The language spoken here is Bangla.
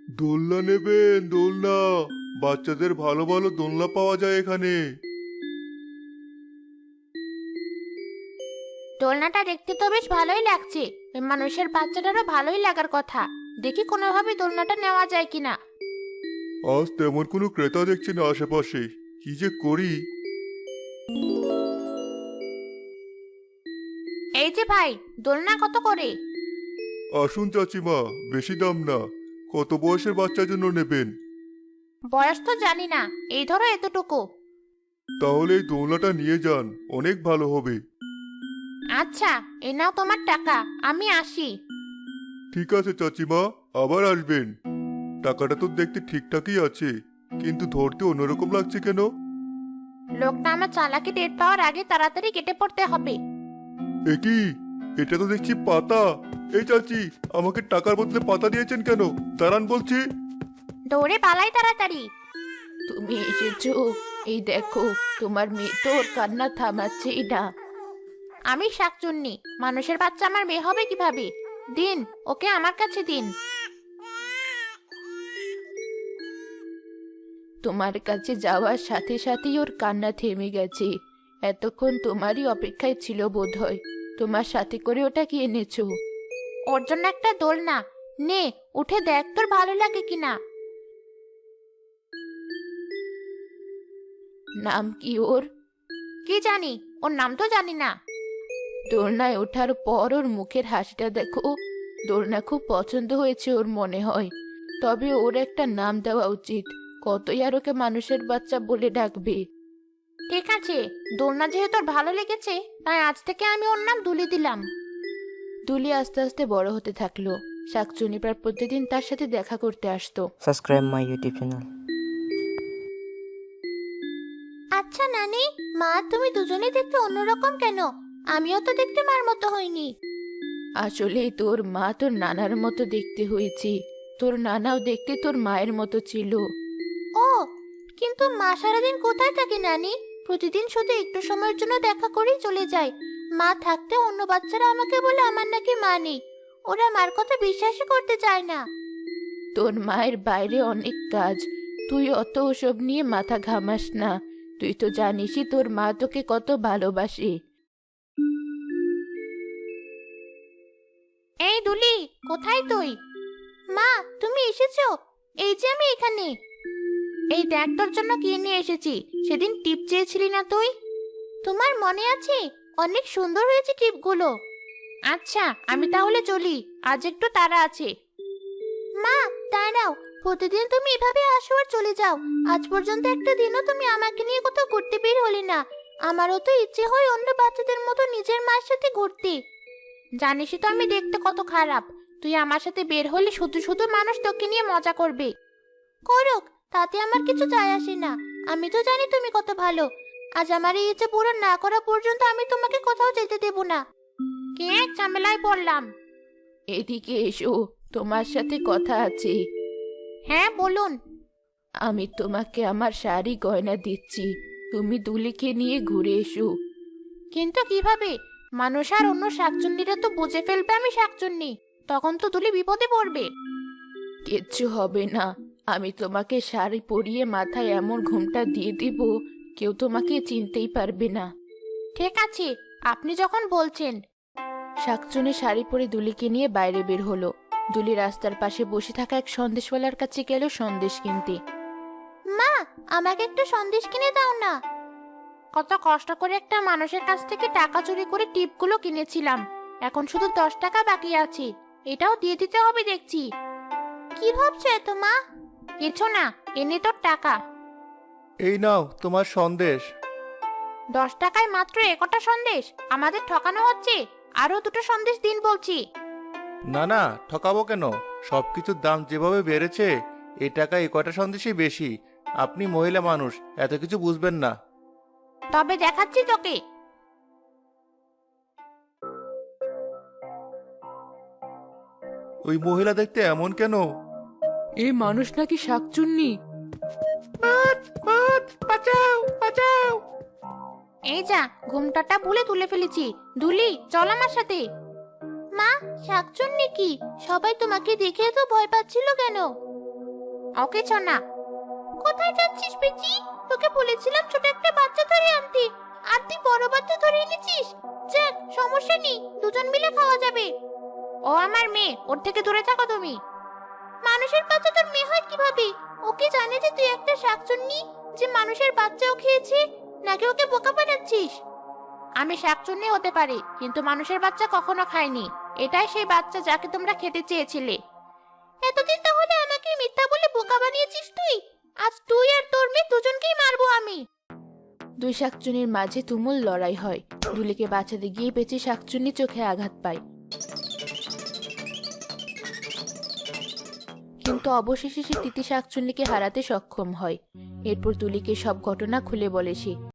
দোলনা নেবেন? দোলনা, বাচ্চাদের ভালো ভালো দোলনা পাওয়া যায় এখানে। দোলনাটা দেখতে তো বেশ ভালোই লাগছে। ওই মানুষের বাচ্চাটারও ভালোই লাগার কথা। দেখি কোনোভাবে দোলনাটা নেওয়া যায় কিনা। আজ তেমন কোনো ক্রেতা দেখছি না আশেপাশে, কি যে করি। এই যে ভাই, দোলনা কত করে? আসুন চাচিমা, বেশি দাম না। কত বয়সের বাচ্চার জন্য নেবেন? বয়স তো জানি না, এই ধরো এতটুকু। তাহলে এই দোলনাটা নিয়ে যান, অনেক ভালো হবে। আচ্ছা, এ নাও তোমার টাকা, আমি আসি। ঠিক আছে চাচিমা, আবার আসবেন। টাকাটা তো দেখতে ঠিকঠাকই আছে, কিন্তু ধরতে অন্যরকম লাগছে কেন? লোকটা আমার চালাকি টের পাওয়ার আগে তাড়াতাড়ি কেটে পড়তে হবে। কি, এটা তো দেখছি পাতা। এই চাচি, আমাকে টাকার বদলে পাতা দিয়েছেন কেন? দাঁড়ান বলছি। দৌড়ে পালাই তাড়াতাড়ি। তুমি এসেছো? এই দেখো, তোমার মেয়ে তো ওর কান্না থামাচ্ছেই না। আমি শাকচুন্নি, মানুষের বাচ্চা আমার মেয়ে হবে কিভাবে? দিন, ওকে আমার কাছে দিন। তোমার কাছে যাওয়ার সাথে সাথেই ওর কান্না থেমে গেছে। এতক্ষণ তোমারই অপেক্ষায় ছিল বোধহয়। তোমার সাথে করে ওটা কি এনেছো? ওর জন্য একটা দোলনা। নে, উঠে দেখ তোর ভালো লাগে কিনা। নাম কি ওর? কি জানি, ওর নাম তো জানি না। দোলনায় ওঠার পর ওর মুখের হাসিটা দেখো। দোলনা খুব পছন্দ হয়েছে ওর মনে হয়। তবে ওর একটা নাম দেওয়া উচিত। কতই আর ওকে মানুষের বাচ্চা বলে ডাকবে। ঠিক আছে, দোলনা যেহেতু ওর ভালো লেগেছে, তাই আজ থেকে আমি ওর নাম দুলি দিলাম। দুলি আস্তে আস্তে বড় হতে থাকলো। শাকচুনি প্রায় প্রতিদিন তার সাথে দেখা করতে আসতো। Subscribe my YouTube channel. আচ্ছা নানি, মা তুমি দুজনেই দেখতে অন্যরকম কেন? আমিও তো দেখতে মার মতো হইনি। আসলে তোর মা তোর নানার মতো দেখতে হয়েছে। তোর নানাও দেখতে তোর মায়ের মতো ছিল। ও, কিন্তু মা সারাদিন কোথায় থাকে নানি? প্রতিদিন শুধু একটু সময়ের জন্য দেখা করেই চলে যায়। মা থাকতে অন্য বাচ্চারা আমাকে বলে আমার নাকি মা নেই। ওরা মার কথা বিশ্বাসই করতে চায় না। তোর মায়ের বাইরে অনেক কাজ, তুই অত ওসব নিয়ে মাথা ঘামাস না। তুই তো জানিসই তোর মা তোকে কত ভালোবাসে। এই দুলি, কোথায় তুই? মা, তুমি এসেছো? এই যে আমি এখানে। এই দেখ তোর জন্য কি নিয়ে এসেছি। সেদিন টিপ চেয়েছিলি না তুই? তোমার মনে আছে? অনেক সুন্দর হয়েছে টিপগুলো। আচ্ছা, আমি তাহলে চলি, আজ একটু তাড়া আছে। মা, দাঁড়াও। প্রতিদিন তুমি এভাবে আসো আর চলে যাও। আজ পর্যন্ত একটা দিনও তুমি আমাকে নিয়ে কোথাও ঘুরতে বের হলে না। আমারও তো ইচ্ছে হয় অন্য বাচ্চাদের মতো নিজের মায়ের সাথে ঘুরতে। জানিসই তো আমি দেখতে কত খারাপ। তুই আমার সাথে বের হলে শুধু শুধু মানুষ তোকে নিয়ে মজা করবে। করুক, তাতে আমার কিছু যায় আসে না। আমি তো জানি তুমি কত ভালো। আজ আমার এই ইচ্ছে পূরণ না করা পর্যন্ত আমি তোমাকে কোথাও যেতে দেব না। কে এক ঝামেলায় পড়লাম। এদিকে এসো, তোমার সাথে কথা আছে। হ্যাঁ বলুন। আমি তোমাকে আমার শাড়ি গয়না দিচ্ছি, তুমি দুলিকে নিয়ে ঘুরে এসো। কিন্তু কিভাবে? মানুষ আর অন্য শাকচুন্নিরা তো বুঝে ফেলবে আমি শাকচুন্নি। তখন তো দুলি বিপদে পড়বে। কিচ্ছু হবে না। আমি তোমাকে শাড়ি পরিয়ে মাথায় এমন ঘুমটা দিয়ে দিব, কেউ তোমাকে চিনতেই পারবে না। ঠিক আছে, আপনি যখন বলছেন। শাকচুনি শাড়ি পরে দুলিকে নিয়ে বাইরে বের হলো। দুলি রাস্তার পাশে বসে থাকা এক সন্দেশওয়ালার কাছে গেল সন্দেশ কিনতে। মা, আমাকে একটু সন্দেশ কিনে দাও না। কত কষ্ট করে একটা মানুষের কাছ থেকে টাকা চুরি করে টিপগুলো কিনেছিলাম। এখন শুধু 10 টাকা বাকি আছে, এটাও দিয়ে দিতে হবে দেখছি। কি ভাবছো এত মা? কিছু না, এনে তোর টাকা। এই নাও তোমার সন্দেশ। 10 টাকায় মাত্র একটা সন্দেশ? আমাদের ঠকানো হচ্ছে। আরো দুটো সন্দেশ দিন বলছি। না না, ঠকাবো কেন? সবকিছুর দাম যেভাবে বেড়েছে, এই টাকা এই কয়টা সন্দেশই বেশি। আপনি মহিলা মানুষ, এত কিছু বুঝবেন না। তবে দেখাচ্ছি তোকে। ওই মহিলা দেখতে এমন কেন? এ মানুষ নাকি শাকচুন্নি? বাঁচাও বাঁচাও! এই যা, ঘুমটাটা ভুলে তুলে ফেলেছি। দুলি, চল আমার সাথে। মা, শাকচুন্নি কি? সবাই তোমাকে দেখে তো ভয় পাচ্ছিল কেন? ও কিছু না। কোথায় যাচ্ছিস পেঁচি? তোকে বলেছিলাম ছোট একটা বাচ্চা ধরে আনতে, আর তুই বড় বাচ্চা ধরে এনেছিস। যাক, সমস্যা নেই, দুজন মিলে খাওয়া যাবে। ও আমার মেয়ে, ওর থেকে দূরে থাকো তুমি। মানুষের বাচ্চা তোর মেয়ে হয় কিভাবে? ওকে জানে যে তুই একটা শাকচুন্নি, যে মানুষের বাচ্চাও খেয়েছে, নাকি ওকে বোকা বানাচ্ছিস? আমি শাকচুন্নি হতে পারি, কিন্তু মানুষের বাচ্চা কখনো খাইনি। এটাই সেই বাচ্চা যাকে তোমরা খেতে চেয়েছিলে। এতদিন তাহলে আমাকে মিথ্যা বলে বোকা বানিয়েছিস তুই। আজ তুই আর তোর মেয়ে দুজনকেই মারবো আমি। দুই শাকচুনির মাঝে তুমুল লড়াই হয়। দুলিকে বাঁচাতে গিয়ে পেঁচি শাকচুন্নি চোখে আঘাত পায়, কিন্তু অবশেষে সে তিতি শাকচুন্নিকে হারাতে সক্ষম হয়। এরপর তুলিকে সব ঘটনা খুলে বলে সে।